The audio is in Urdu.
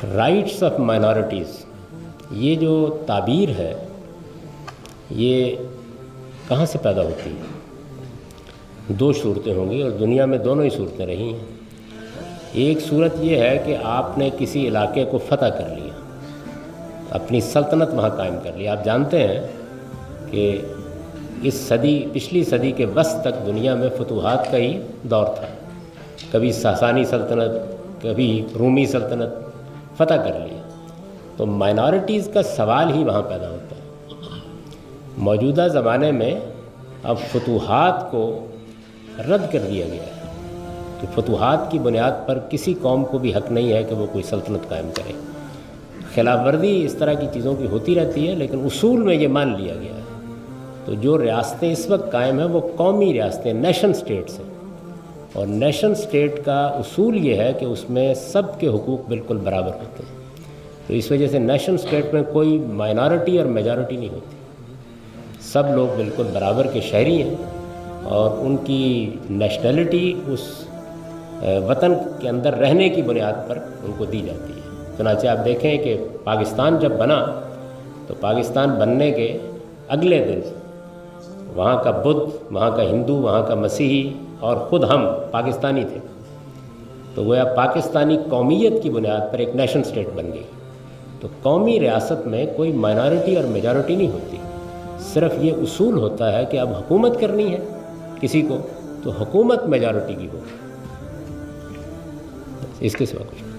رائٹس آف مائنارٹیز، یہ جو تعبیر ہے یہ کہاں سے پیدا ہوتی ہے؟ دو صورتیں ہوں گی، اور دنیا میں دونوں ہی صورتیں رہی ہیں۔ ایک صورت یہ ہے کہ آپ نے کسی علاقے کو فتح کر لیا، اپنی سلطنت وہاں قائم کر لی۔ آپ جانتے ہیں کہ اس صدی، پچھلی صدی کے وسط تک دنیا میں فتوحات کا ہی دور تھا، کبھی ساسانی سلطنت، کبھی رومی سلطنت، فتح کر لیا۔ تو مائنارٹیز کا سوال ہی وہاں پیدا ہوتا ہے۔ موجودہ زمانے میں اب فتوحات کو رد کر دیا گیا ہے کہ فتوحات کی بنیاد پر کسی قوم کو بھی حق نہیں ہے کہ وہ کوئی سلطنت قائم کرے۔ خلاف ورزی اس طرح کی چیزوں کی ہوتی رہتی ہے، لیکن اصول میں یہ مان لیا گیا ہے۔ تو جو ریاستیں اس وقت قائم ہیں وہ قومی ریاستیں، نیشن سٹیٹس ہیں، اور نیشن سٹیٹ کا اصول یہ ہے کہ اس میں سب کے حقوق بالکل برابر ہوتے ہیں۔ تو اس وجہ سے نیشن سٹیٹ میں کوئی مائنارٹی اور میجارٹی نہیں ہوتی، سب لوگ بالکل برابر کے شہری ہیں، اور ان کی نیشنلٹی اس وطن کے اندر رہنے کی بنیاد پر ان کو دی جاتی ہے۔ چنانچہ آپ دیکھیں کہ پاکستان جب بنا تو پاکستان بننے کے اگلے دن وہاں کا بدھ، وہاں کا ہندو، وہاں کا مسیحی اور خود ہم پاکستانی تھے، تو گویا پاکستانی قومیت کی بنیاد پر ایک نیشن سٹیٹ بن گئی۔ تو قومی ریاست میں کوئی مائنارٹی اور میجارٹی نہیں ہوتی، صرف یہ اصول ہوتا ہے کہ اب حکومت کرنی ہے کسی کو تو حکومت میجارٹی کی ہو، اس کے سوا کچھ نہیں۔